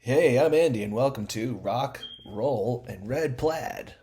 Hey, I'm Andy, and welcome to Rock, Roll, and Red Plaid.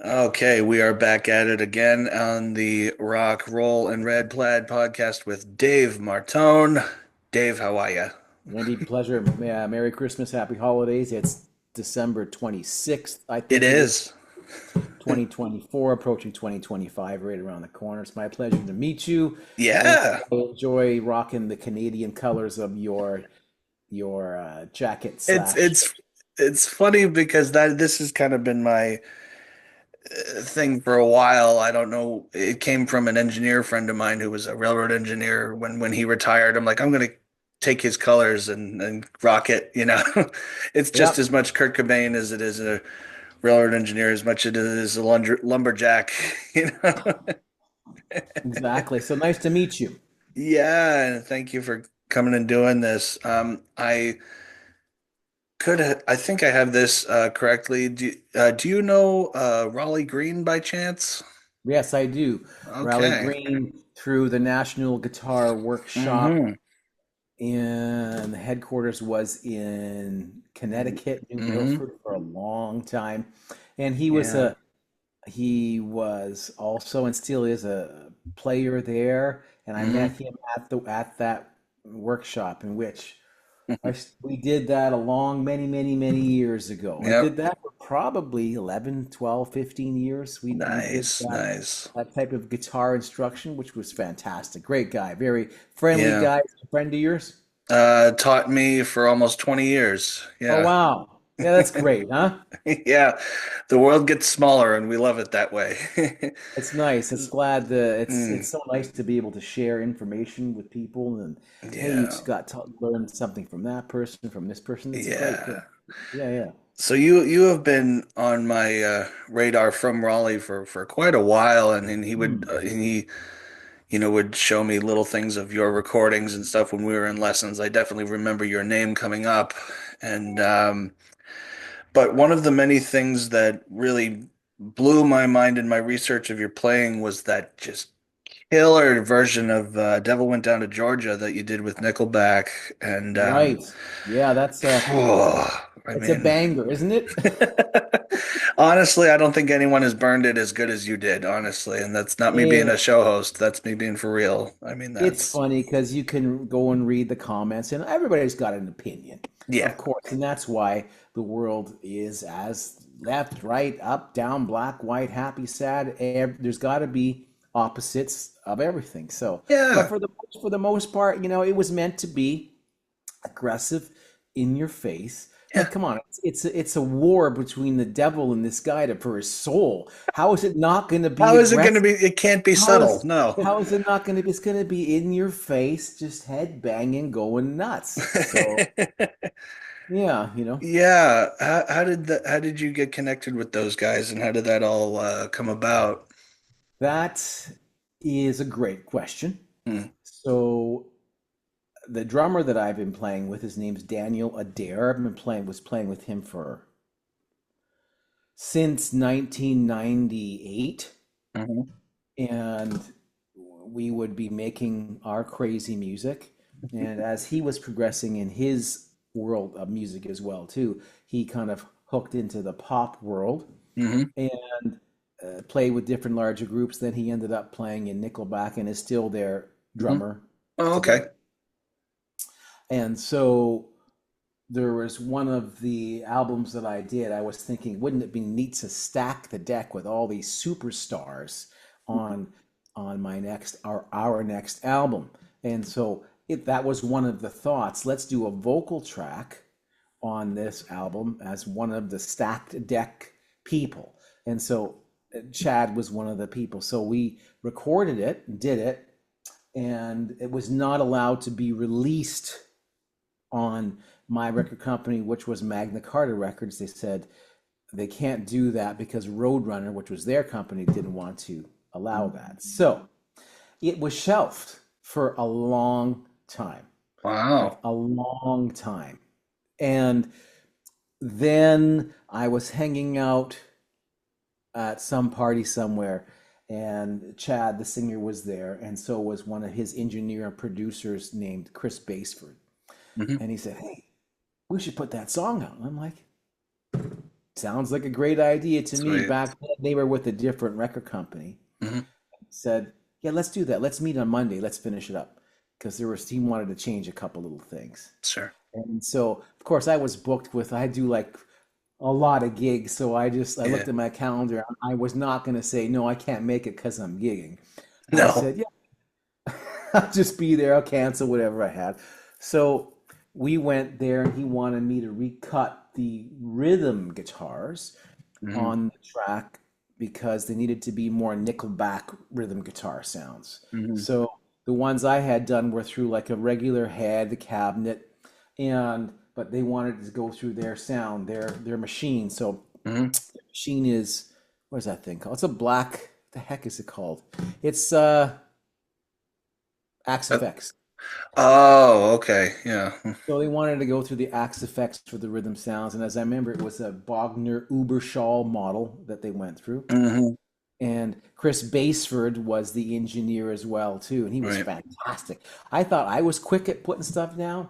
Okay, we are back at it again on the Rock, Roll, and Red Plaid podcast with Dave Martone. Dave, how are you? Andy, pleasure. Merry Christmas, Happy Holidays. It's December 26th, I It think it is, is. 2024, approaching 2025, right around the corner. It's my pleasure to meet you, and Yeah. I enjoy rocking the Canadian colors of your jacket It's slash. it's it's funny because that this has kind of been my thing for a while. I don't know. It came from an engineer friend of mine who was a railroad engineer. When he retired, I'm like, I'm gonna take his colors and rock it. It's just Yep, as much Kurt Cobain as it is a railroad engineer, as much as it is a lumberjack. You know. exactly. So nice to meet you. Yeah, and thank you for coming and doing this. I think I have this correctly. Do you know Raleigh Green by chance? Yes, I do. Raleigh Okay. Green through the National Guitar Workshop, Mm-hmm. and the headquarters was in Connecticut, New Mm-hmm. Milford for a long time. And he was Yeah. a he was also and still is a player there. And I met Mm-hmm. him at that workshop in which we did that a long many years ago. I Yep. did that for probably 11, 12, 15 years. We did Nice, nice. that type of guitar instruction, which was fantastic. Great guy, very friendly Yeah. guy. Friend of yours? Taught me for almost 20 years. Oh Yeah. wow. Yeah, that's great, huh? Yeah. The world gets smaller and we love it that way. It's nice. It's glad that it's Mm, so nice to be able to share information with people and hey, you yeah. just got to learn something from that person, from this person. It's a great Yeah. thing. Yeah, yeah. So you have been on my radar from Raleigh for quite a while, and he would Hmm. and he would show me little things of your recordings and stuff when we were in lessons. I definitely remember your name coming up, and but one of the many things that really blew my mind in my research of your playing was that just killer version of "Devil Went Down to Georgia" that you did with Nickelback, and Right. Yeah, I it's a mean. banger, isn't it? Honestly, I don't think anyone has burned it as good as you did, honestly. And that's not me being a Yeah. show host. That's me being for real. I mean, It's that's, funny because you can go and read the comments, and everybody's got an opinion, yeah. of course, and that's why the world is as left, right, up, down, black, white, happy, sad. There's got to be opposites of everything. So, but Yeah. for the most part, it was meant to be aggressive, in your face. Like, Yeah. come on, it's a war between the devil and this guy for his soul. How is it not going to be How is it going to aggressive? be? It can't be How subtle. is No. how is it not going to be? It's going to be in your face, just head banging, going nuts. So yeah, Yeah. How did you get connected with those guys and how did that all come about? that is a great question. Hmm. So the drummer that I've been playing with, his name's Daniel Adair. Was playing with him for since 1998, Hmm. and we would be making our crazy music. And as he was progressing in his world of music as well, too, he kind of hooked into the pop world Hmm. and played with different larger groups. Then he ended up playing in Nickelback and is still their Hmm. drummer Oh, today. okay. And so there was one of the albums that I did. I was thinking, wouldn't it be neat to stack the deck with all these superstars on our next album? And so that was one of the thoughts. Let's do a vocal track on this album as one of the stacked deck people. And so Chad was one of the people. So we recorded it, did it, and it was not allowed to be released on my record company, which was Magna Carta Records. They said they can't do that because Roadrunner, which was their company, didn't want to allow that. So it was shelved for a long time, like Wow. a long time. And then I was hanging out at some party somewhere, and Chad, the singer, was there, and so was one of his engineer and producers named Chris Baseford. Hmm. And he said, "Hey, we should put that song out." And I'm like, "Sounds like a great idea to me." Sweet. Back then, they were with a different record company. Hmm. Said, "Yeah, let's do that. Let's meet on Monday. Let's finish it up." Because he wanted to change a couple little things. Sure. And so, of course, I was booked with, I do like a lot of gigs. So I Yeah. looked at my calendar. I was not going to say, no, I can't make it because I'm gigging. I No. said, yeah, I'll just be there. I'll cancel whatever I had. So we went there and he wanted me to recut the rhythm guitars Hmm. on the track because they needed to be more Nickelback rhythm guitar sounds. Hmm. So the ones I had done were through like a regular head, the cabinet, and but they wanted to go through their sound, their machine. So Hmm. the machine is, what is that thing called? It's a black. The heck is it called? It's Axe Effects. Oh, okay. Yeah. So they wanted to go through the Axe Effects for the rhythm sounds, and as I remember, it was a Bogner Uberschall model that they went through. Hmm. And Chris Baseford was the engineer as well too, and he was Right. fantastic. I thought I was quick at putting stuff down.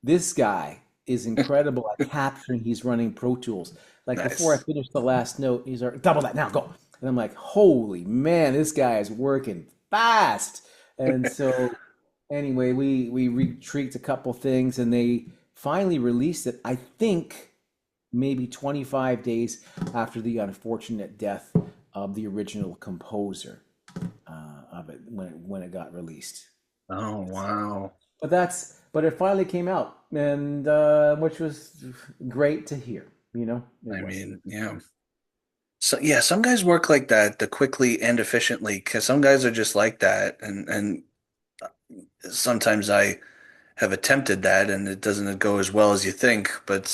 This guy is incredible at capturing. He's running Pro Tools. Like before I Nice. finished the last note, he's like, double that now, go. And I'm like, holy man, this guy is working fast. And so anyway, we retreat a couple things, and they finally released it. I think maybe 25 days after the unfortunate death of the original composer of it when it got released. Oh, wow. But it finally came out, and which was great to hear. It I was. mean, yeah. So yeah, some guys work like that, the quickly and efficiently, because some guys are just like that, and sometimes I have attempted that, and it doesn't go as well as you think. But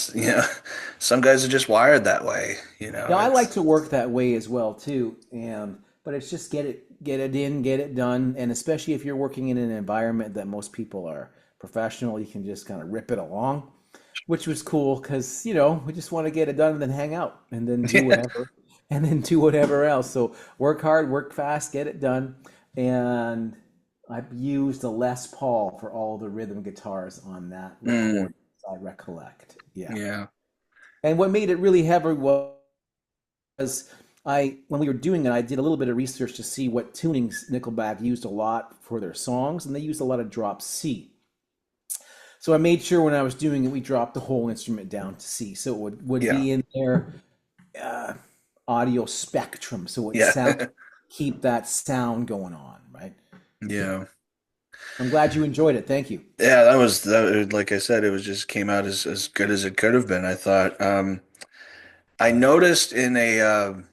some guys are just wired that way. Yeah, I like It's to work that way as well too. And but it's just get it in, get it done, and especially if you're working in an environment that most people are professional, you can just kind of rip it along, which was cool because we just want to get it done and then hang out and then do yeah. whatever and then do whatever else. So work hard, work fast, get it done. And I've used a Les Paul for all the rhythm guitars on that Mm, record, I recollect. Yeah. yeah. And what made it really heavy was when we were doing it, I did a little bit of research to see what tunings Nickelback used a lot for their songs, and they used a lot of drop C. So I made sure when I was doing it, we dropped the whole instrument down to C, so it would Yeah. be in their uh, audio spectrum, so it sound Yeah. keep that sound going on, right? Yeah. I'm glad you enjoyed it. Thank you. Yeah, that, like I said, it was just came out as good as it could have been, I thought. I noticed in a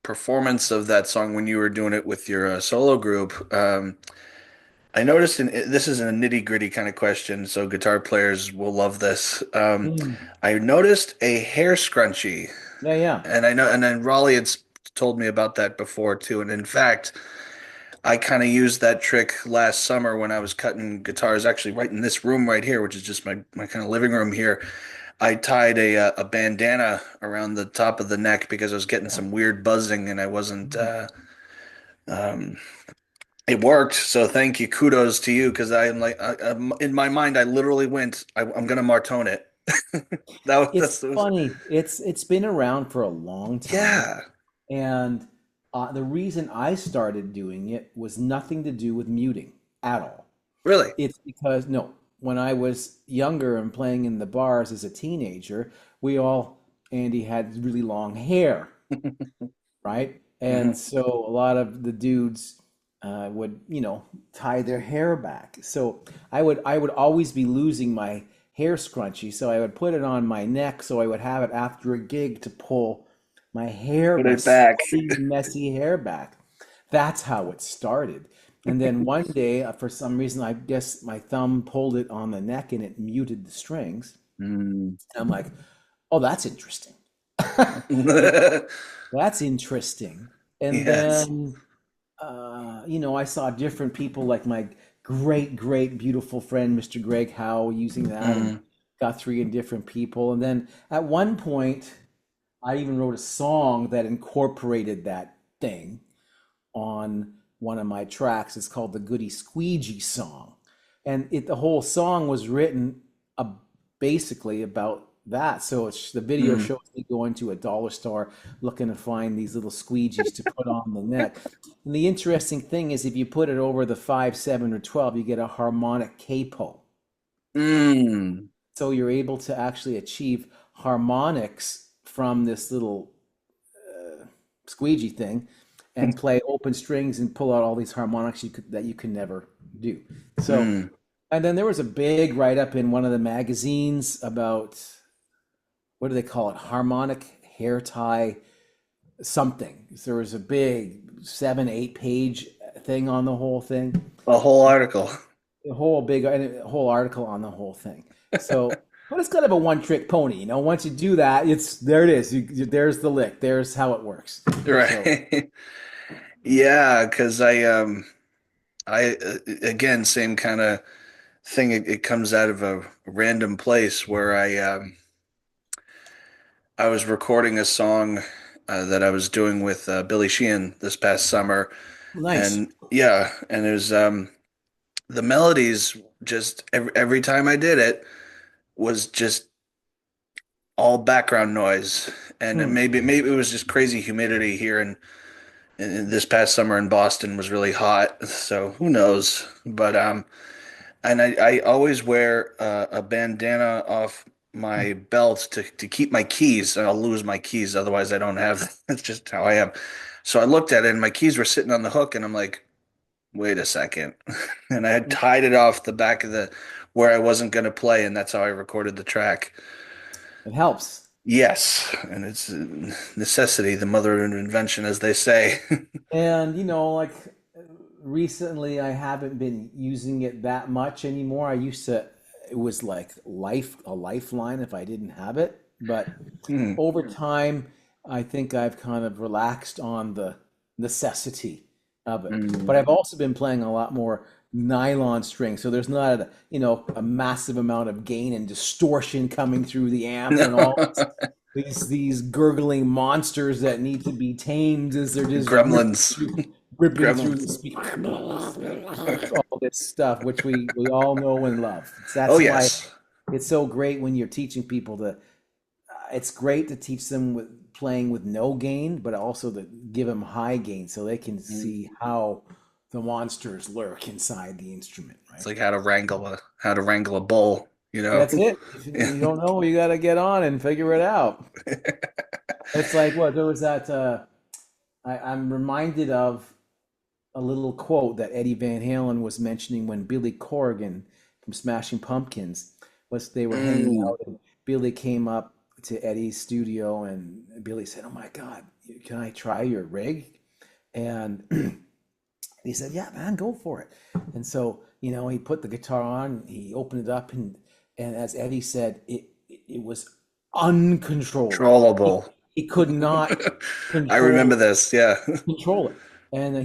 performance of that song when you were doing it with your solo group. I noticed this is a nitty-gritty kind of question, so guitar players will love this. Mm. I noticed a hair scrunchie, Yeah, yeah. and I know, and then Raleigh had told me about that before too. And in fact, I kind of used that trick last summer when I was cutting guitars, actually right in this room right here, which is just my kind of living room here. I tied a bandana around the top of the neck because I was getting some weird buzzing and I wasn't Mm. um it worked. So thank you. Kudos to you because I'm like in my mind I literally went I'm gonna Martone it. It's That's was funny. It's been around for a long time, yeah, and the reason I started doing it was nothing to do with muting at all. really. It's because no, when I was younger and playing in the bars as a teenager, we all Andy had really long hair, right? And Hmm. so a lot of the dudes would, tie their hair back. So I would always be losing my hair scrunchie. So I would put it on my neck so I would have it after a gig to pull my hair, Put my it back. silky, messy hair back. That's how it started. And then one day, for some reason, I guess my thumb pulled it on the neck and it muted the strings. Mm, And I'm like, oh, that's interesting. Well, that's interesting. And Yes. then, I saw different people like my great, great, beautiful friend, Mr. Greg Howe, using that, and Mm, Guthrie and different people. And then at one point, I even wrote a song that incorporated that thing on one of my tracks. It's called the Goody Squeegee Song. And the whole song was written uh, basically about that. So the video mm, shows me going to a dollar store looking to find these little squeegees to put on the neck. And the interesting thing is, if you put it over the 5, 7, or 12, you get a harmonic capo. mm. So you're able to actually achieve harmonics from this little squeegee thing and play open strings and pull out all these harmonics that you can never do. So, Mm, and then there was a big write up in one of the magazines about, what do they call it? Harmonic hair tie something. There was a big 7, 8 page thing on the whole thing. a whole article. A whole article on the whole thing. So, but it's kind of a one trick pony, you know. Once you do that, it's there. It is. There's the lick. There's how it works. So Right. Yeah, because again, same kind of thing. It comes out of a random place where I was recording a song that I was doing with Billy Sheehan this past summer, nice. and yeah, and it was the melodies just every time I did it was just all background noise, and Hmm. maybe it was just crazy humidity here in this past summer in Boston was really hot, so who knows? But and I always wear a bandana off my belt to keep my keys. I'll lose my keys, otherwise I don't have. That's just how I am. So I looked at it, and my keys were sitting on the hook, and I'm like, wait a second, and I had tied it off the back of the where I wasn't going to play, and that's how I recorded the track. It helps. Yes, and it's necessity, the mother of invention, as they say. And like recently I haven't been using it that much anymore. I used to, it was like a lifeline if I didn't have it. But Hmm. over time, I think I've kind of relaxed on the necessity of it. But Mm. I've also been playing a lot more nylon string, so there's not a massive amount of gain and distortion coming through the amp and all these gurgling monsters that need to be tamed as they're just Gremlins. ripping through the Gremlins. speaker. All this stuff, which we all know and love. Oh That's why yes. it's so great when you're teaching people to. It's great to teach them with playing with no gain, but also to give them high gain so they can Mm. see how the monsters lurk inside the instrument. It's Right. like how to wrangle a bull, you know? That's it. If you don't know, you got to get on and figure it out. It's like what there was that. I'm reminded of a little quote that Eddie Van Halen was mentioning when Billy Corgan from Smashing Pumpkins was they were hanging Mm. out and Billy came up to Eddie's studio and Billy said, "Oh my God, can I try your rig?" And he said, "Yeah, man, go for it." And so he put the guitar on, he opened it up, and as Eddie said, it was uncontrollable. He, Trollable. he could not I remember control this, yeah. control it. And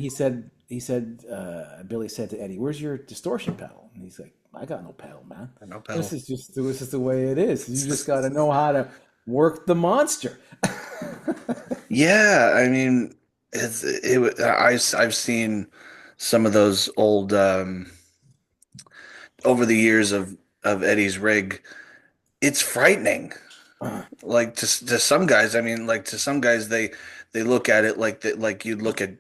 Billy said to Eddie, "Where's your distortion pedal?" And he's like, "I got no pedal, man. No This pedal. is just the way it is. You just got to know how to work the monster." Yeah, I mean, I've seen some of those old over the years of Eddie's rig. It's frightening. Like to some guys, I mean, like to some guys, they look at it like that, like you'd look at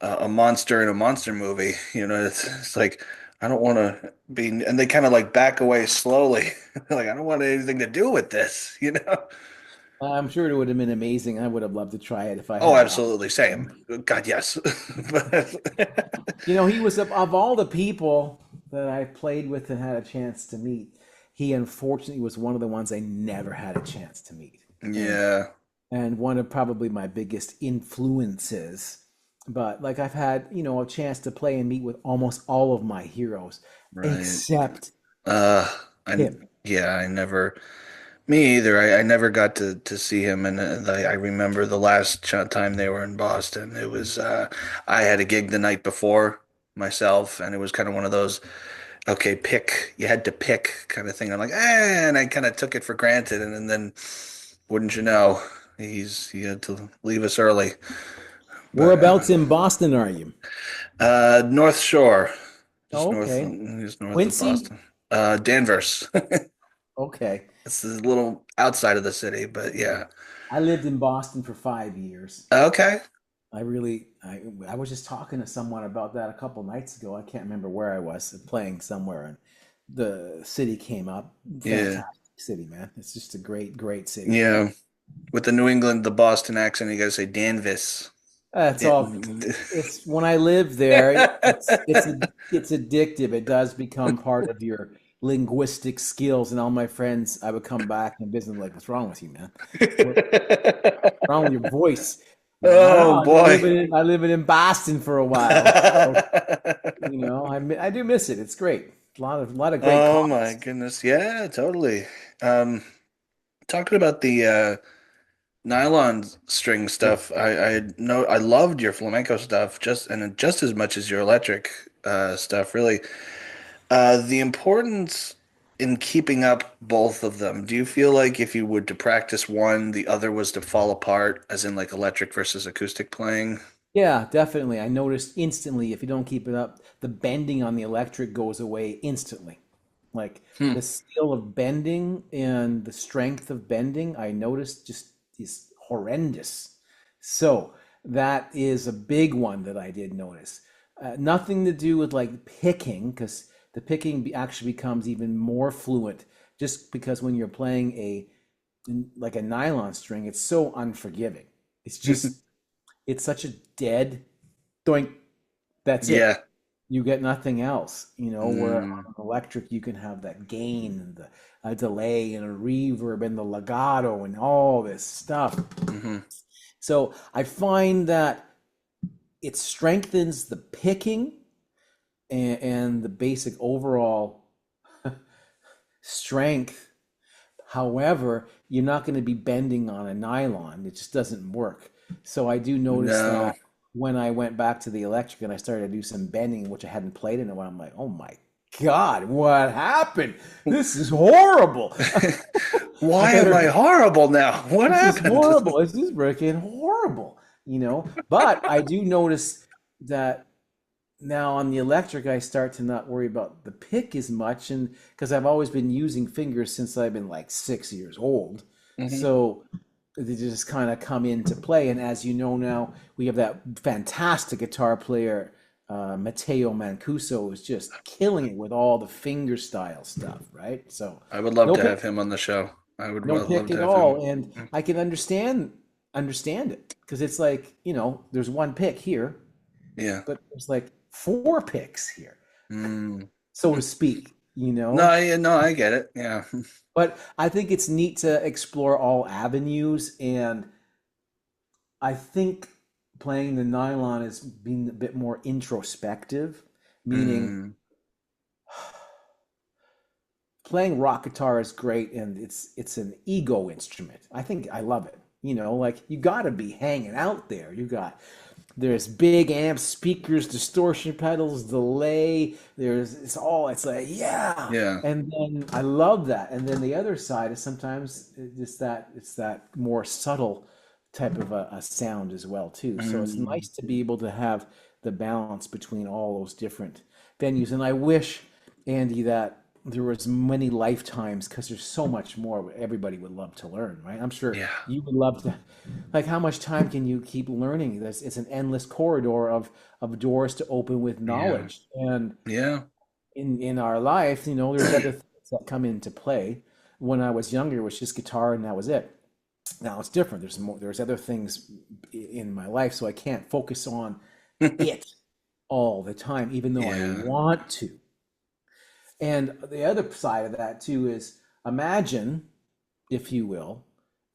a monster in a monster movie. It's like I don't want to be, and they kind of like back away slowly. Like I don't want anything to do with this. I'm sure it would have been amazing. I would have loved to try it if I Oh, had the absolutely, same. opportunity. God, yes. But He was of all the people that I played with and had a chance to meet. He unfortunately was one of the ones I never had a chance to meet, and yeah, one of probably my biggest influences. But like I've had, a chance to play and meet with almost all of my heroes, right. except Uh, I him. yeah, I never. Me either. I never got to see him, and I remember the last time they were in Boston. It was I had a gig the night before myself, and it was kind of one of those okay, pick. You had to pick kind of thing. I'm like, and I kind of took it for granted, and then wouldn't you know, he had to leave us early. But Whereabouts in Boston are you? North Shore, Oh, okay. just north of Quincy? Boston. Danvers. Okay. It's a little outside of the city, but yeah. I lived in Boston for 5 years. Okay. I was just talking to someone about that a couple nights ago. I can't remember where I was playing somewhere, and the city came up. Yeah. Fantastic city, man. It's just a great, great city. Yeah. With the Boston accent, you gotta say Danvis. It's all. Dan- It's when I lived there. It's addictive. It does become part of your linguistic skills. And all my friends, I would come back and visit them like, "What's wrong with you, man? What's wrong with your voice?" Oh I've been boy. living in Boston for a while. So, I do miss it. It's great. A lot of great Oh my comics. goodness. Yeah, totally. Um, talking about the nylon string Yeah. stuff, I know I loved your flamenco stuff just as much as your electric stuff, really. The importance in keeping up both of them. Do you feel like if you would to practice one, the other was to fall apart, as in like electric versus acoustic playing? Yeah, definitely. I noticed instantly if you don't keep it up, the bending on the electric goes away instantly. Like Hmm. the skill of bending and the strength of bending, I noticed just is horrendous. So that is a big one that I did notice. Nothing to do with like picking, because the picking actually becomes even more fluent just because when you're playing like a nylon string, it's so unforgiving. It's just it's such a dead doink. That's it. Yeah. You get nothing else, where on Mm, an electric you can have that gain and a delay and a reverb and the legato and all this stuff. hmm. So I find that it strengthens the picking and the basic overall strength. However, you're not going to be bending on a nylon. It just doesn't work. So I do notice No. that when I went back to the electric and I started to do some bending, which I hadn't played in a while, I'm like, oh my God, what happened? This is horrible. I Why am I better, horrible now? What this is happened? horrible. This is freaking horrible. But I do notice that now on the electric, I start to not worry about the pick as much, and because I've always been using fingers since I've been like 6 years old, Hmm. so they just kind of come into play. And as you know now, we have that fantastic guitar player, Matteo Mancuso, who's just killing it with all the finger style stuff, right? So I would love no to pick, have him on the show. I would no love pick to at have him. all, and I can understand it because it's like there's one pick here, Yeah. but there's like four picks here, Mm. so to speak. No, I get it. Yeah. But I think it's neat to explore all avenues, and I think playing the nylon is being a bit more introspective, meaning Mm. playing rock guitar is great and it's an ego instrument. I think I love it. Like you got to be hanging out there. There's big amps, speakers, distortion pedals, delay. It's like, yeah. Yeah. And then I love that. And then the other side is sometimes it's that more subtle type of a sound as well too. So it's Mm. nice to be able to have the balance between all those different venues. And I wish, Andy, that there was many lifetimes because there's so much more everybody would love to learn, right? I'm sure Yeah. you would love to. Like, how much time can you keep learning? It's an endless corridor of doors to open with Yeah. knowledge. And Yeah. in our life, there's other things that come into play. When I was younger, it was just guitar and that was it. Now it's different. There's other things in my life, so I can't focus on it all the time, even though I Yeah. want to. And the other side of that too is imagine, if you will,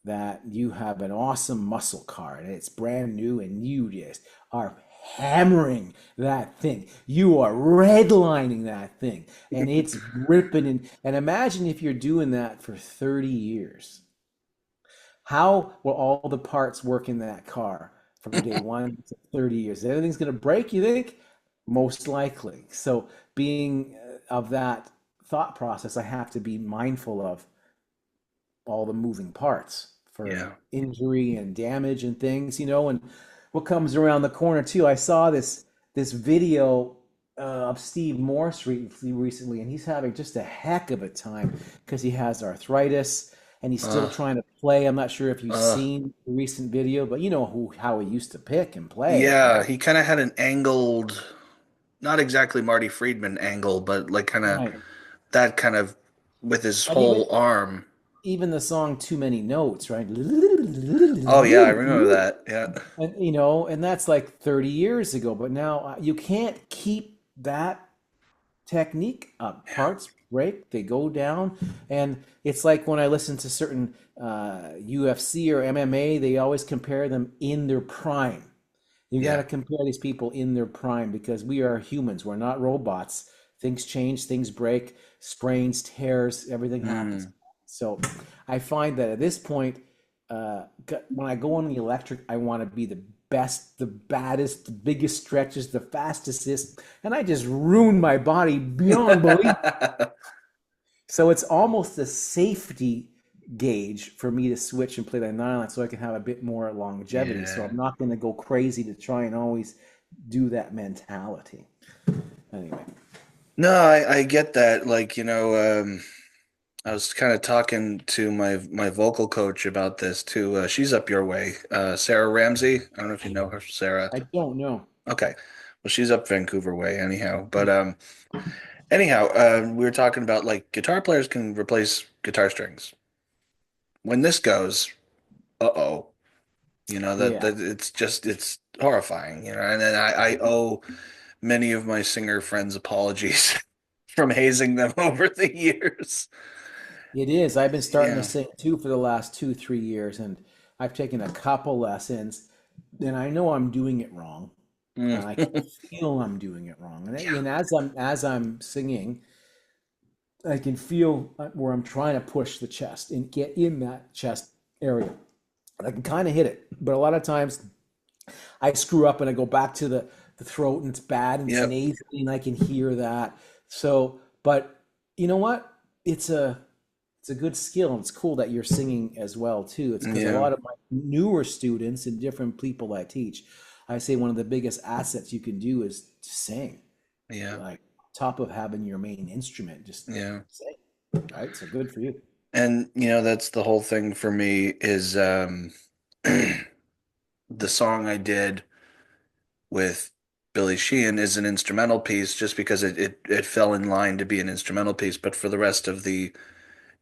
that you have an awesome muscle car and it's brand new and you just are hammering that thing. You are redlining that thing, and it's ripping. And imagine if you're doing that for 30 years. How will all the parts work in that car from day one to 30 years? Everything's going to break, you think? Most likely. So, being of that thought process, I have to be mindful of all the moving parts for Yeah. injury and damage and things, and what comes around the corner too. I saw this video of Steve Morse recently, and he's having just a heck of a time because he has arthritis and he's still Uh, trying to play. I'm not sure if you've uh, seen the recent video, but you know how he used to pick and play, yeah, right? he kind of had an angled, not exactly Marty Friedman angle, but like kind of Right. that kind of with his But even whole arm. even the song "Too Many Notes," right? Oh yeah, I remember that. Yeah. And and that's like 30 years ago, but now you can't keep that technique up. Yeah. Parts break, they go down, and it's like when I listen to certain UFC or MMA, they always compare them in their prime. You got Yeah. to compare these people in their prime because we are humans. We're not robots. Things change, things break, sprains, tears, everything happens. Mm, So I find that at this point, when I go on the electric, I want to be the best, the baddest, the biggest stretches, the fastest this, and I just ruin my body beyond belief. So it's almost a safety gauge for me to switch and play the nylon so I can have a bit more longevity. So yeah. I'm not going to go crazy to try and always do that mentality. Anyway, No, I get that. Like, I was kind of talking to my vocal coach about this too. She's up your way. Sarah Ramsey. I don't know if you know her, Sarah. I don't know. Okay. Well, she's up Vancouver way anyhow. But anyhow, we were talking about like guitar players can replace guitar strings. When this goes, uh-oh. That Yeah, it's horrifying, and then I owe many of my singer friends apologies from hazing them over the years. it is. I've been starting to Yeah. sing too for the last 2, 3 years, and I've taken a couple lessons, and I know I'm doing it wrong. Mm. I can feel I'm doing it wrong, and, Yeah. and as I'm singing, I can feel where I'm trying to push the chest and get in that chest area. I can kind of hit it, but a lot of times I screw up and I go back to the throat and it's bad and it's Yep. nasally and I can hear that. So, but you know what? It's a it's a good skill and it's cool that you're singing as well too. It's because a Yeah. lot of my newer students and different people I teach, I say one of the biggest assets you can do is to sing. Yeah. Like top of having your main instrument, just Yeah. sing. Right? So good for you. And that's the whole thing for me is the song I did with Billy Sheehan is an instrumental piece just because it fell in line to be an instrumental piece. But for the rest of the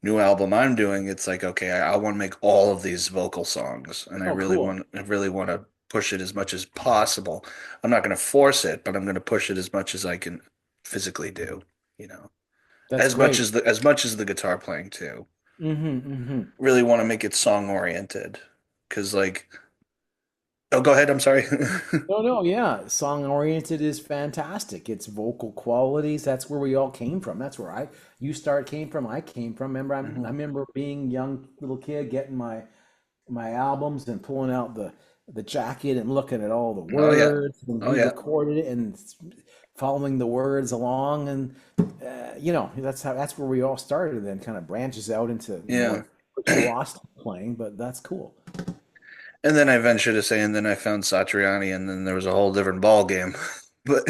new album I'm doing, it's like, okay, I want to make all of these vocal songs, and Oh, cool. I really want to push it as much as possible. I'm not going to force it, but I'm going to push it as much as I can physically do, you know, That's great. as much as the guitar playing too. Mm-hmm. Really want to make it song oriented, because like, oh, go ahead. I'm sorry. No, no, yeah. Song oriented is fantastic. It's vocal qualities. That's where we all came from. That's where you came from. I came from. Remember, I Mhm. remember being a young little kid, getting my albums and pulling out the jacket and looking at all the Oh yeah. words and Oh who yeah. recorded it and following the words along. And that's where we all started. And then kind of branches out into Yeah. more virtuosic playing, but that's cool. And then I venture to say, and then I found Satriani, and then there was a whole different ball game. But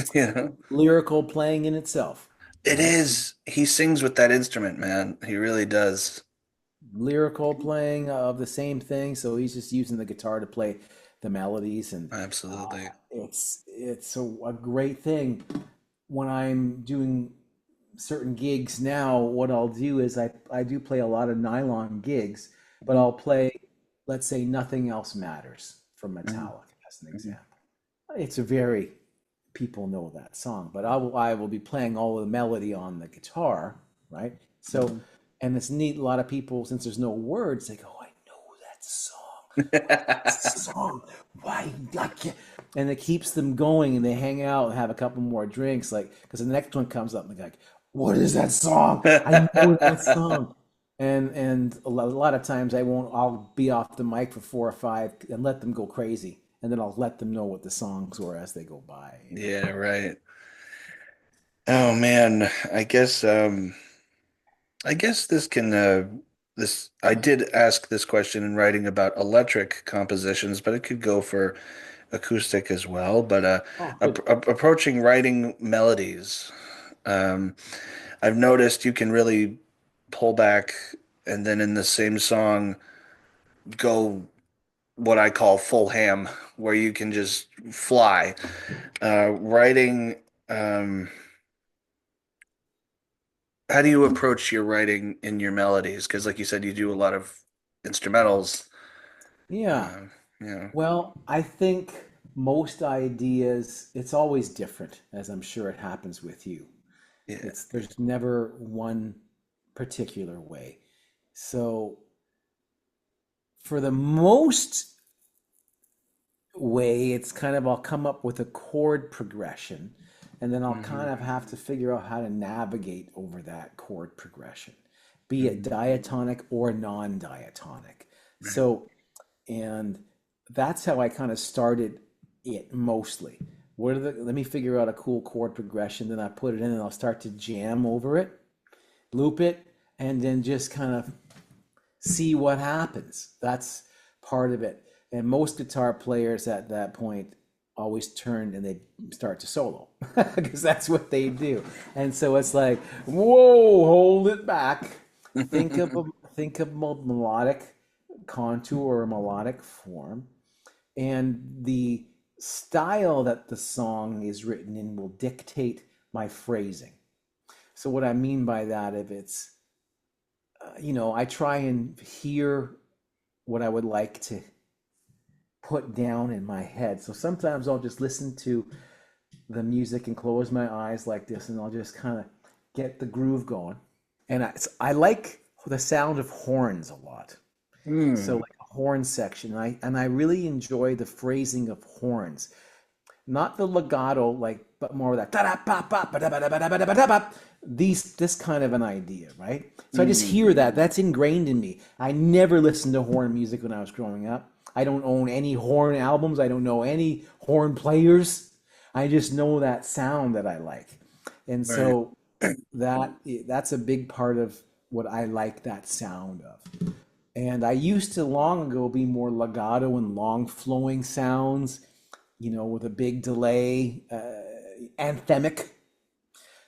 Lyrical playing in itself, it right? is. He sings with that instrument, man. He really does. Lyrical playing of the same thing. So he's just using the guitar to play the melodies, and Absolutely. it's a great thing. When I'm doing certain gigs now, what I'll do is I do play a lot of nylon gigs, but Mhm. I'll play, let's say, Nothing Else Matters from Mhm. Metallica as an Mhm. example. It's a very people know that song, but I will be playing all of the melody on the guitar, right? So, Mhm. and it's neat. A lot of people, since there's no words, they go, "I know that song." Song. Why? I can't. And it keeps them going, and they hang out and have a couple more drinks. Like, because the next one comes up, and they're like, "What is that song? I know that song." And a lot of times I won't. I'll be off the mic for 4 or 5 and let them go crazy, and then I'll let them know what the songs were as they go by. Yeah, right. Oh man, I guess this can this I did ask this question in writing about electric compositions, but it could go for acoustic as well. But Oh, good. approaching writing melodies, um, I've noticed you can really pull back and then in the same song go what I call full ham, where you can just fly. Writing, um, how do you approach your writing in your melodies? Because, like you said, you do a lot of instrumentals. Yeah. Uh, yeah, Well, I think most ideas, it's always different, as I'm sure it happens with you. yeah. There's never one particular way. So for the most way, it's kind of I'll come up with a chord progression, and then I'll Hmm. kind of have to figure out how to navigate over that chord progression, be it Hmm. diatonic or non-diatonic. Right. So, and that's how I kind of started it mostly. Let me figure out a cool chord progression, then I put it in and I'll start to jam over it, loop it, and then just kind of see what happens. That's part of it. And most guitar players at that point always turn and they start to solo because that's what they do. And so it's like, whoa, hold it back. Think of a think of melodic contour or melodic form, and the style that the song is written in will dictate my phrasing. So what I mean by that, if it's I try and hear what I would like to put down in my head. So sometimes I'll just listen to the music and close my eyes like this, and I'll just kind of get the groove going. And I like the sound of horns a lot. So Mm. like a horn section, and I really enjoy the phrasing of horns, not the legato, like, but more of that this kind of an idea, right? So I just Mm. hear that. That's ingrained in me. I never listened to horn music when I was growing up. I don't own any horn albums. I don't know any horn players. I just know that sound that I like. And Right. so that's a big part of what I like that sound of. And I used to long ago be more legato and long flowing sounds, with a big delay, anthemic.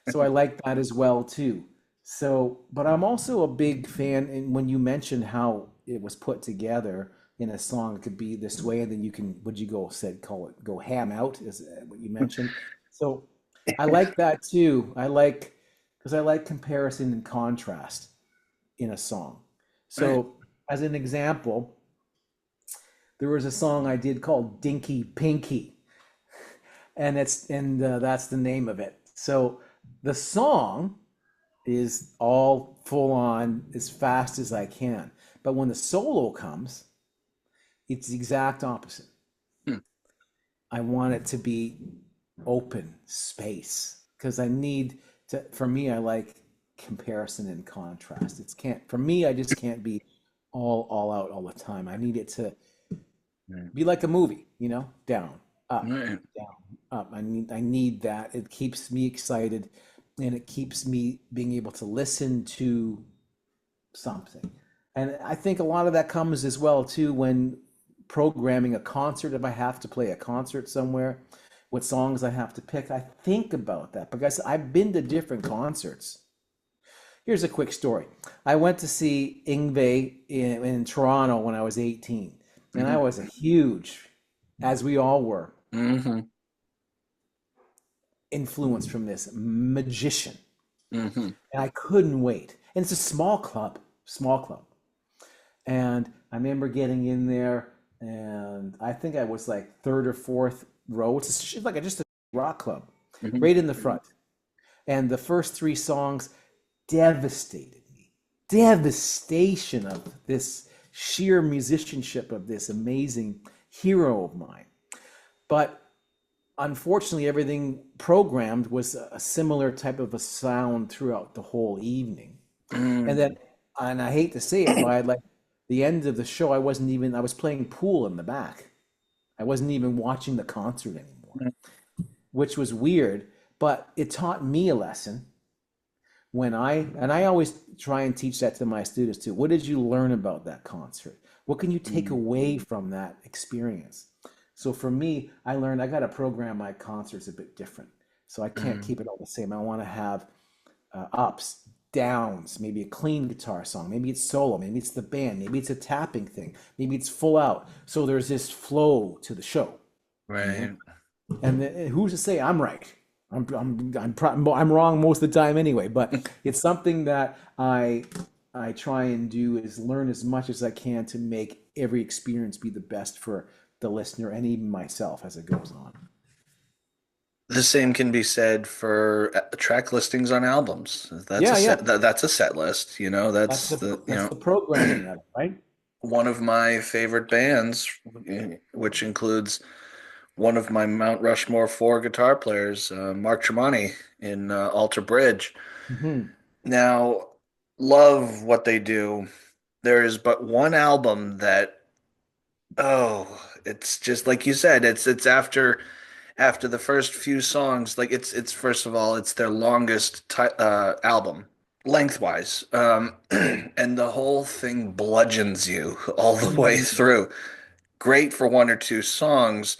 So I like that as well too. So, but I'm also a big fan. And when you mentioned how it was put together in a song, it could be this way, and then you can, would you call it, go ham out, is what you mentioned. So I like that too. Because I like comparison and contrast in a song. Right. So, as an example, there was a song I did called Dinky Pinky, and that's the name of it. So the song is all full on as fast as I can, but when the solo comes, it's the exact opposite. Hmm. I want it to be open space because I need to. For me, I like comparison and contrast. It's can't for me. I just can't be all out all the time. I need it to Right. be like a movie, down, up, Right. down, up. I need that. It keeps me excited, and it keeps me being able to listen to something. And I think a lot of that comes as well too when programming a concert. If I have to play a concert somewhere, what songs I have to pick, I think about that because I've been to different concerts. Here's a quick story. I went to see Ingve in Toronto when I was 18, and I Hmm. was a huge, as we all were, Hmm. influenced from this magician. Hmm. And I couldn't wait. And it's a small club. And I remember getting in there, and I think I was like third or fourth row. It's like just a rock club, Hmm. right in the front. And the first three songs devastated me. Devastation of this sheer musicianship of this amazing hero of mine. But unfortunately, everything programmed was a similar type of a sound throughout the whole evening. And then, Mm. and I hate to say it, by like the end of the show, I was playing pool in the back. I wasn't even watching the concert anymore, which was weird, but it taught me a lesson and I always try and teach that to my students too. What did you learn about that concert? What can you take Mm. away from that experience? So for me, I learned I got to program my concerts a bit different. So I can't Mm. keep it all the same. I want to have ups, downs, maybe a clean guitar song, maybe it's solo, maybe it's the band, maybe it's a tapping thing, maybe it's full out. So there's this flow to the show, you know. Right. And who's to say I'm right? I'm wrong most of the time anyway. But it's something that I try and do is learn as much as I can to make every experience be the best for the listener and even myself as it goes on. The same can be said for track listings on albums. That's a Yeah, yeah. that's a set list, That's you know, the programming of it, right? one of my favorite bands, which includes one of my Mount Rushmore four guitar players, Mark Tremonti in Alter Bridge. Hmm. Now, love what they do. There is but one album that, oh, it's just like you said, it's after the first few songs, like it's first of all, it's their longest album lengthwise, and the whole thing bludgeons you all the way Hmm. through. Great for one or two songs,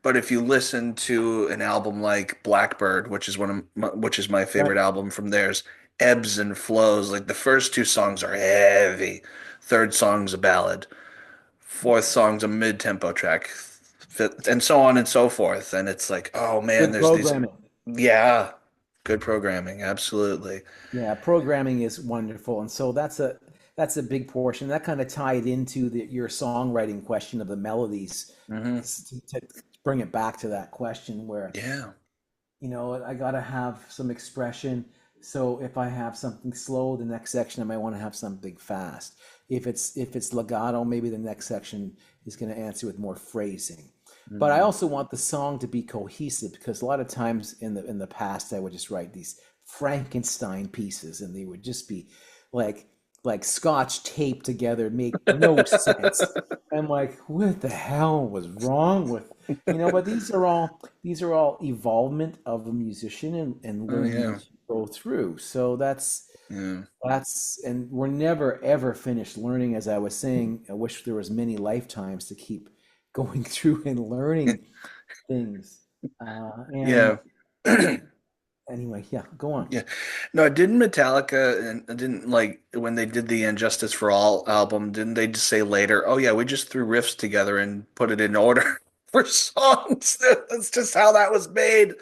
but if you listen to an album like Blackbird, which is my Right. favorite album from theirs, ebbs and flows. Like the first two songs are heavy, third song's a ballad, fourth song's a mid-tempo track, fifth, and so on and so forth. And it's like, oh man, Good there's these, programming. yeah, good programming, absolutely. Yeah, programming is wonderful, and so that's a big portion. That kind of tied into your songwriting question of the melodies Hmm. to bring it back to that question where Yeah. I got to have some expression. So if I have something slow, the next section I might want to have something fast. If it's legato, maybe the next section is going to answer with more phrasing. But I Mm. also want the song to be cohesive because a lot of times in the past I would just write these Frankenstein pieces and they would just be like like scotch taped together, make no sense. I'm like, what the hell was wrong with but these are all evolvement of a musician and Oh learning yeah. as you go through. So Yeah. and we're never ever finished learning. As I was saying, I wish there was many lifetimes to keep going through and learning things. And Yeah. anyway, yeah, go on. Yeah. No, didn't Metallica and didn't like when they did the Injustice for All album, didn't they just say later, "Oh yeah, we just threw riffs together and put it in order for songs." That's just how that was made.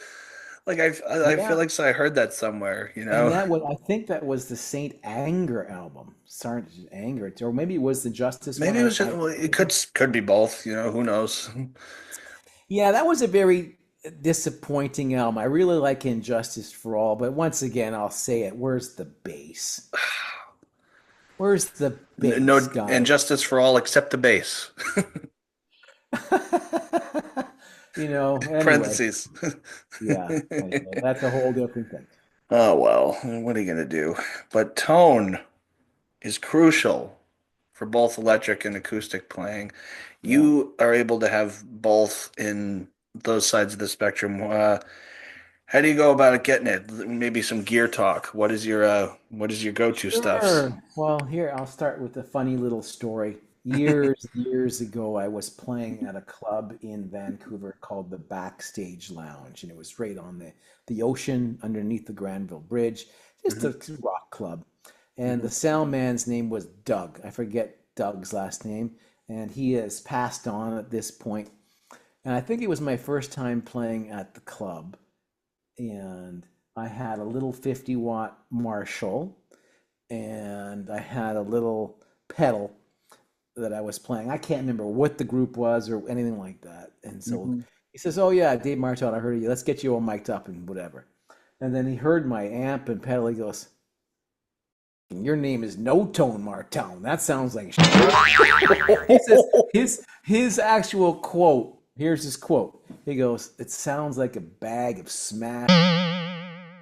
Like I feel Yeah, like so I heard that somewhere, and I think that was the Saint Anger album, Sergeant Anger, or maybe it was the Justice one. Maybe it was just, well, it could be both, who knows. Yeah, that was a very disappointing album. I really like Injustice for All, but once again, I'll say it. Where's the bass? Where's the bass, No guys? Injustice for All except the bass. Anyway, Parentheses. yeah, anyway, that's a whole different thing. Oh well, what are you gonna do? But tone is crucial for both electric and acoustic playing. Yeah. You are able to have both in those sides of the spectrum. How do you go about it getting it? Maybe some gear talk. What is your go-to stuffs? Sure. Well, here I'll start with a funny little story. Years ago, I was playing at a club in Vancouver called the Backstage Lounge, and it was right on the ocean underneath the Granville Bridge, just Hmm. a rock club. And the Hmm. sound man's name was Doug. I forget Doug's last name, and he has passed on at this point. And I think it was my first time playing at the club, and I had a little 50-watt Marshall and I had a little pedal that I was playing. I can't remember what the group was or anything like that. And so Hmm. he says, "Oh yeah, Dave Martone, I heard of you. Let's get you all mic'd up and whatever." And then he heard my amp and pedal. He goes, your name is No Tone Martone. That sounds like he says his actual quote. Here's his quote. He goes, "It sounds like a bag of smash.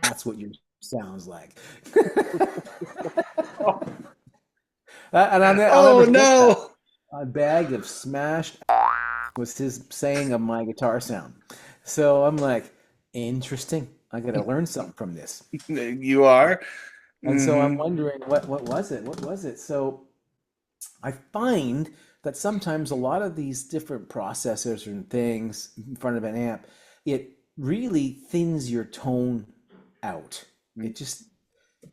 That's what your sounds like." And I'll never Oh forget that. no. A bag of smashed was his saying of my guitar sound. So I'm like, interesting. I got to learn something from this. You are? And so I'm Hmm. wondering what was it? What was it? So I find that sometimes a lot of these different processors and things in front of an amp, it really thins your tone out. It just,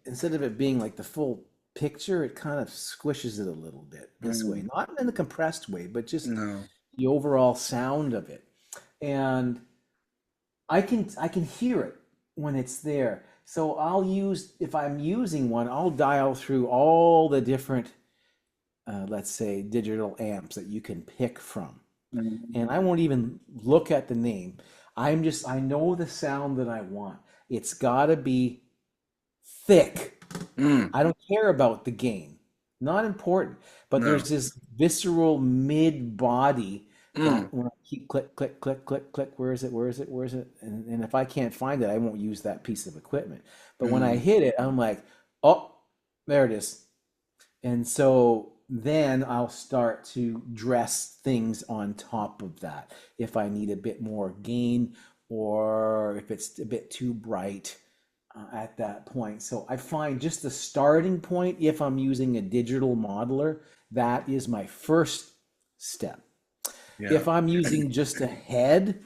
instead of it being like the full picture, it kind of squishes it a little bit this way. Mm, Not in a compressed way, but just no. the overall sound of it. And I can hear it when it's there. So I'll use, if I'm using one, I'll dial through all the different let's say digital amps that you can pick from. And I won't even look at the name. I know the sound that I want. It's got to be thick. Mm, I don't care about the gain. Not important. But no. there's this visceral mid body that Mm, when I keep click, click, click, click, click, where is it? Where is it? Where is it? And if I can't find it, I won't use that piece of equipment. But when I mm, hit it, I'm like, oh, there it is. And so then I'll start to dress things on top of that if I need a bit more gain or if it's a bit too bright at that point. So I find just the starting point, if I'm using a digital modeler, that is my first step. yeah. If I'm using just a head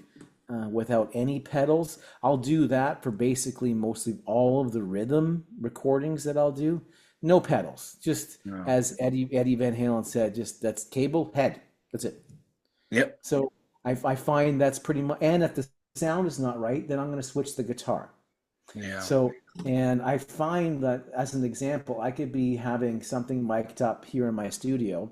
without any pedals, I'll do that for basically mostly all of the rhythm recordings that I'll do. No pedals, just No. as Eddie Van Halen said, just that's cable head. That's it. Yep. So I find that's pretty much. And if the sound is not right, then I'm going to switch the guitar. Yeah. So, and I find that as an example, I could be having something mic'd up here in my studio,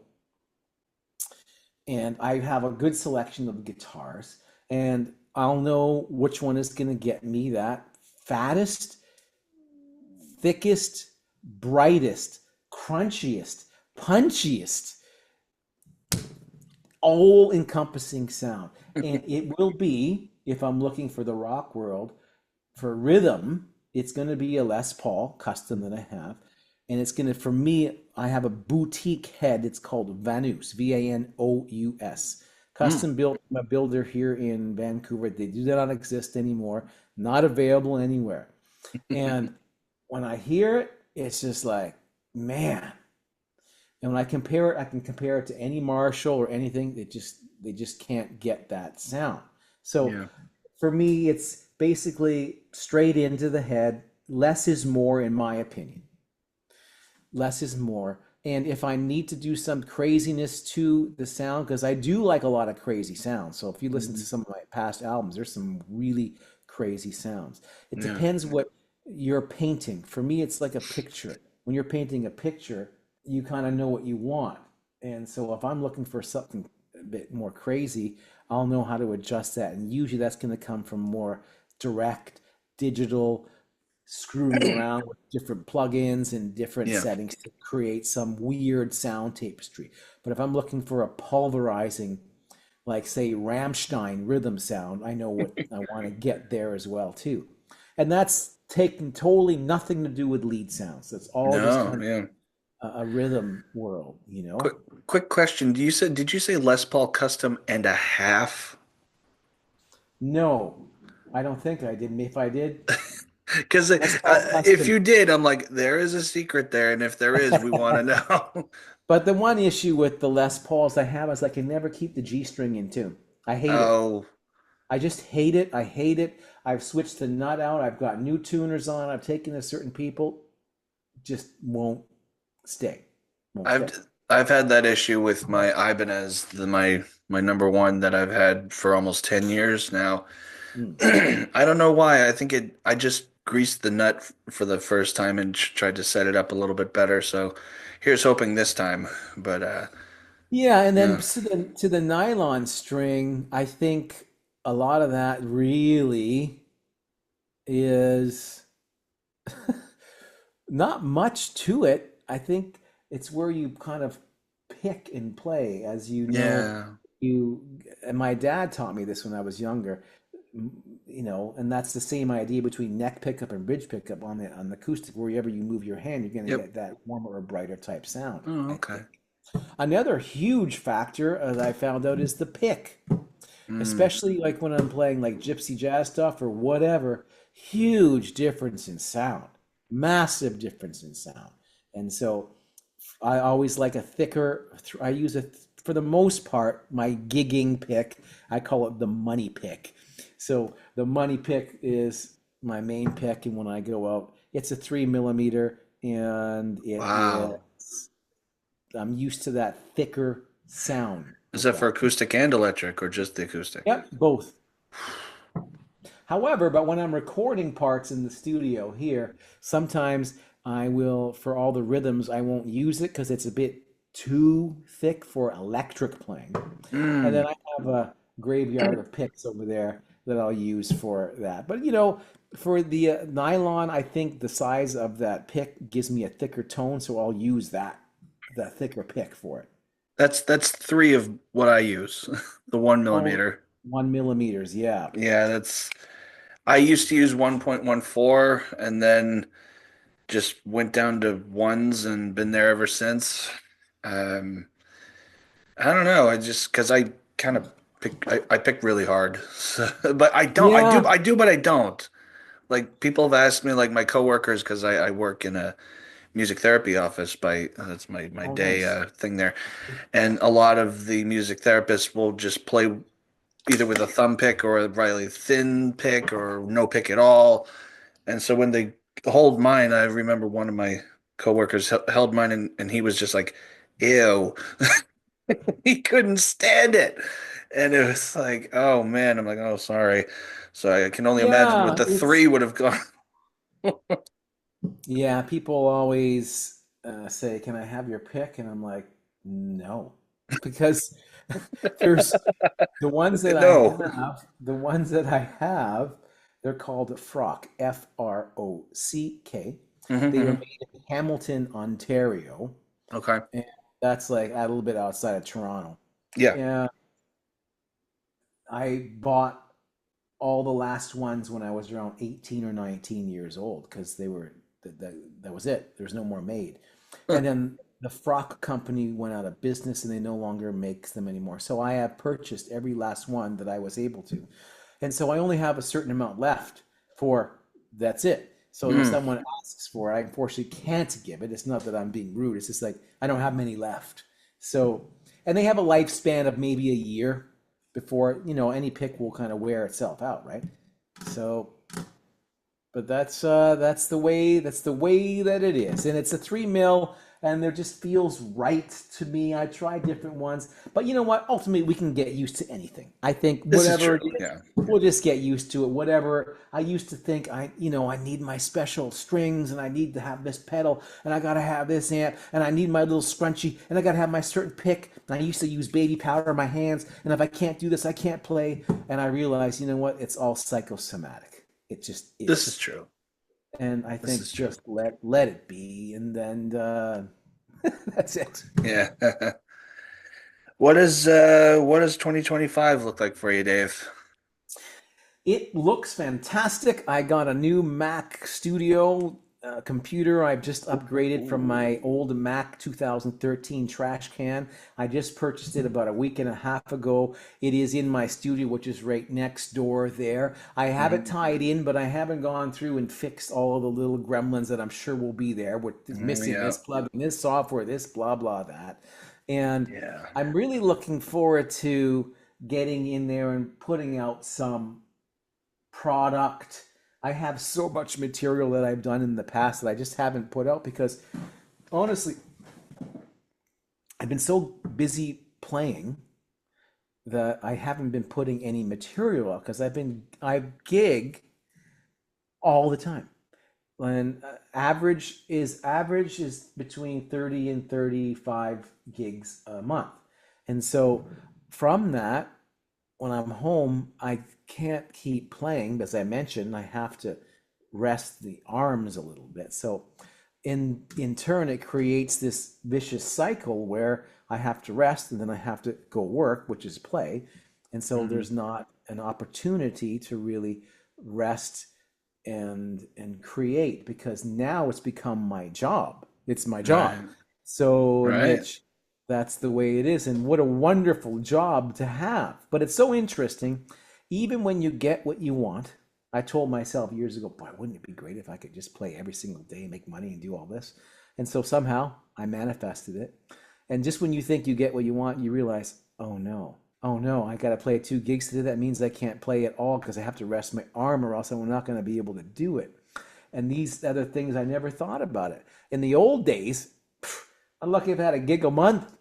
and I have a good selection of guitars, and I'll know which one is going to get me that fattest, thickest, brightest, crunchiest, punchiest, all encompassing sound. And it will be, if I'm looking for the rock world, for rhythm, it's going to be a Les Paul custom that I have. And it's going to, for me, I have a boutique head. It's called Vanous, Vanous. Mm. Custom built from a builder here in Vancouver. They do not exist anymore, not available anywhere. And when I hear it, it's just like, man. And when I compare it, I can compare it to any Marshall or anything. They just can't get that sound. So Yeah. for me, it's basically straight into the head. Less is more, in my opinion. Less is more. And if I need to do some craziness to the sound, because I do like a lot of crazy sounds. So if you listen to Mhm. some of my past albums, there's some really crazy sounds. It Yeah. depends what you're painting. For me, it's like a picture. When you're painting a picture, you kind of know what you want. And so if I'm looking for something a bit more crazy, I'll know how to adjust that. And usually that's going to come from more direct digital screwing around with different plugins and different Yeah. settings to create some weird sound tapestry. But if I'm looking for a pulverizing, like say Rammstein rhythm sound, I know what I want to get there as well too. And that's taking totally nothing to do with lead sounds. That's all just No. kind Yeah. of a rhythm world, you Quick, know? quick question. Did you say Les Paul custom and a half? No, I don't think I did. If I did, Because that's all if custom. you did, I'm like, there is a secret there, and if there is, we want to know. But the one issue with the Les Pauls I have is I can never keep the G string in tune. I hate it. Oh, I just hate it. I hate it. I've switched the nut out. I've got new tuners on. I've taken to certain people. Just won't stay. Won't stay. I've had that issue with my Ibanez, my number one that I've had for almost 10 years now. Mm. I don't know why. I just greased the nut for the first time and tried to set it up a little bit better. So here's hoping this time. But Yeah, and then yeah. to the nylon string, I think a lot of that really is Not much to it. I think it's where you kind of pick and play, as you know. Yeah. You and my dad taught me this when I was younger. And that's the same idea between neck pickup and bridge pickup on the acoustic. Wherever you move your hand, you're going to Yep. get that warmer or brighter type sound, Oh, I okay. think. Another huge factor, as I found out, is the pick, Mm. especially like when I'm playing like gypsy jazz stuff or whatever. Huge difference in sound, massive difference in sound. And so I always like a thicker, I use for the most part, my gigging pick, I call it the money pick. So the money pick is my main pick. And when I go out, it's a 3 millimeter, and Wow. I'm used to that thicker sound Is with that for that. acoustic and electric or just the acoustic? Yep, both. However, but when I'm recording parts in the studio here, sometimes I will, for all the rhythms, I won't use it because it's a bit too thick for electric playing. And then Mm. I have a graveyard of picks over there that I'll use for that. But for the nylon, I think the size of that pick gives me a thicker tone, so I'll use that thicker pick for it. That's three of what I use. The one Oh, millimeter. 1 millimeters, yeah. Yeah, that's I used to use 1.14 and then just went down to ones and been there ever since. Um, I don't know. I just because I kind of I pick really hard. So, but I don't. Yeah. I do, but I don't. Like people have asked me, like my coworkers, because I work in a music therapy office by that's my Oh, day nice. thing there, and a lot of the music therapists will just play either with a thumb pick or a really thin pick or no pick at all. And so when they hold mine, I remember one of my coworkers held mine and he was just like, ew. He couldn't stand it. And it was like, oh man, I'm like, oh, sorry. So I can only imagine what Yeah, the three would have gone. yeah, people always say, "Can I have your pick?" And I'm like, "No." Because there's No. the ones that I have, they're called Frock, Frock. They are Hmm. made in Hamilton, Ontario, Okay. and that's like a little bit outside of Toronto. Yeah. Yeah, I bought all the last ones when I was around 18 or 19 years old because that was it. There's no more made. Huh. And then the Frock company went out of business and they no longer makes them anymore. So I have purchased every last one that I was able to. And so I only have a certain amount left for that's it. So when Mm. someone asks for it, I unfortunately can't give it. It's not that I'm being rude. It's just like I don't have many left. So, and they have a lifespan of maybe a year before, any pick will kind of wear itself out, right? So, but that's the way that it is, and it's a 3 mil, and there just feels right to me. I try different ones, but you know what? Ultimately, we can get used to anything. I think This is whatever it true. is, Yeah. we'll just get used to it. Whatever I used to think, I need my special strings, and I need to have this pedal, and I gotta have this amp, and I need my little scrunchy, and I gotta have my certain pick. And I used to use baby powder in my hands, and if I can't do this, I can't play. And I realized, you know what? It's all psychosomatic. It just This is is, true. and I This is think true. just let it be, and then that's it. Yeah. What does 2025 look like for you, Dave? It looks fantastic. I got a new Mac Studio computer. I've just upgraded from my Ooh. old Mac 2013 trash can. I just purchased it about a week and a half ago. It is in my studio, which is right next door there. I have it Mm. tied in, but I haven't gone through and fixed all of the little gremlins that I'm sure will be there with missing Yeah. this plug in this software, this blah, blah, that. And Yeah. I'm really looking forward to getting in there and putting out some product. I have so much material that I've done in the past that I just haven't put out because honestly, I've been so busy playing that I haven't been putting any material out because I gig all the time. And average is between 30 and 35 gigs a month. And so from that, when I'm home, I can't keep playing. As I mentioned, I have to rest the arms a little bit. So in turn, it creates this vicious cycle where I have to rest and then I have to go work, which is play. And so Mhm. there's not an opportunity to really rest and create, because now it's become my job. It's my job. Right. So in Right. which that's the way it is. And what a wonderful job to have. But it's so interesting. Even when you get what you want, I told myself years ago, boy, wouldn't it be great if I could just play every single day, make money, and do all this? And so somehow I manifested it. And just when you think you get what you want, you realize, oh no, I got to play 2 gigs today. That means I can't play at all because I have to rest my arm or else I'm not going to be able to do it. And these other things, I never thought about it. In the old days, I'm lucky if I had a gig a month,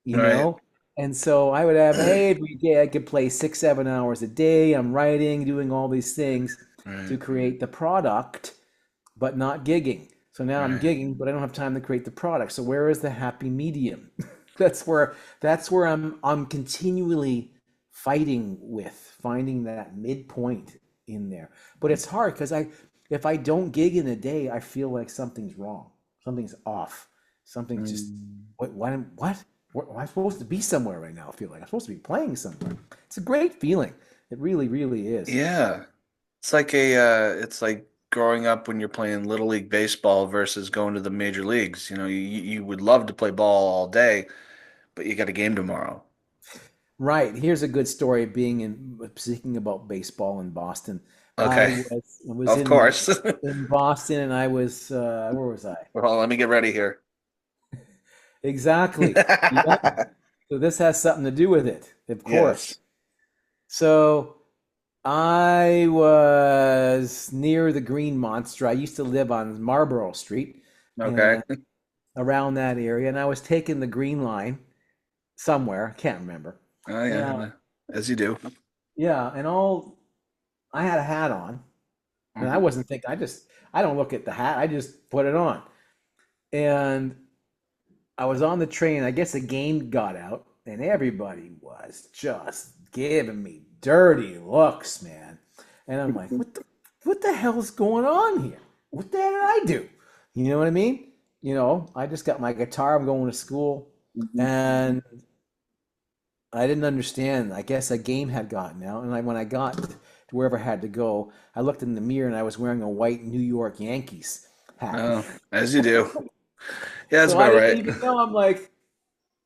you Right. know? And so I would have, hey, every day I could play 6, 7 hours a day. I'm writing, doing all these things to Right. create the product, but not gigging. So now I'm Right. gigging, but I don't have time to create the product. So where is the happy medium? that's where I'm continually fighting with finding that midpoint in there. But it's hard because I if I don't gig in a day, I feel like something's wrong. Something's off. Something's just Mm. what? Am I supposed to be somewhere right now? I feel like I'm supposed to be playing somewhere. It's a great feeling. It really, really is. Yeah. It's like growing up when you're playing Little League baseball versus going to the major leagues. You would love to play ball all day, but you got a game tomorrow. Right. Here's a good story. Being in speaking about baseball in Boston, Okay. I was Of course. in Boston, and I was where was I? Well, let me get ready here. Exactly. Yeah. So this has something to do with it, of Yes. course. So I was near the Green Monster. I used to live on Marlborough Street Okay. and around that area, and I was taking the Green Line somewhere. I can't remember. Oh And yeah, as you do. yeah, and all I had a hat on, and I Mhm. wasn't thinking. I don't look at the hat. I just put it on, and I was on the train. I guess the game got out, and everybody was just giving me dirty looks, man. And I'm like, what the hell's going on here? What the hell did I do? You know what I mean? I just got my guitar. I'm going to school, Mhm. and I didn't understand. I guess a game had gotten out, and when I got to wherever I had to go, I looked in the mirror and I was wearing a white New York Yankees hat. Oh, as you do. Yeah, that's So I about didn't right. even know. I'm like,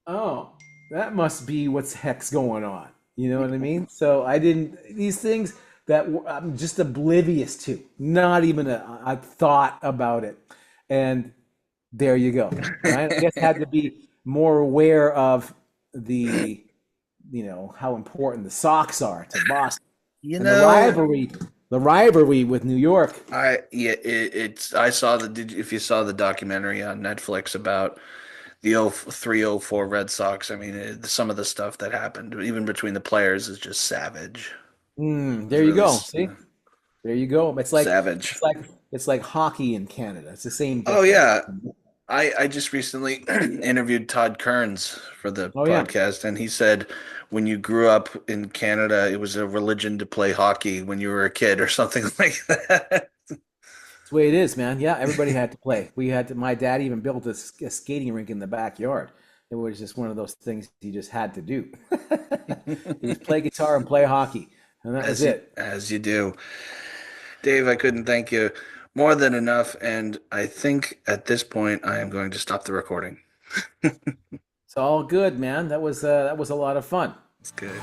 oh, that must be what's heck's going on. You know what I mean? So I didn't, these things that I'm just oblivious to, not even a thought about it. And there you go. Right? I guess I had to be more aware of the, how important the Sox are to Boston You and the know, rivalry with New York. I saw if you saw the documentary on Netflix about the 0304 Red Sox, I mean, some of the stuff that happened, even between the players, is just savage. It was There you really go. See? There you go. savage. It's like hockey in Canada. It's the same Oh difference. yeah, I just recently interviewed Todd Kearns for the Oh yeah. podcast, and he said when you grew up in Canada, it was a religion to play hockey when you were a kid or something like that. It's the way it is, man. Yeah, everybody had to play. We had to. My dad even built a skating rink in the backyard. It was just one of those things he just had to do. He just play guitar and play hockey, and that was it. As you do. Dave, I couldn't thank you more than enough, and I think at this point I am going to stop the recording. It's all good, man. That was a lot of fun. It's good.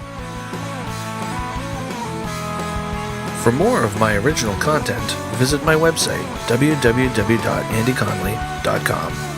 For more of my original content, visit my website, www.andyconley.com.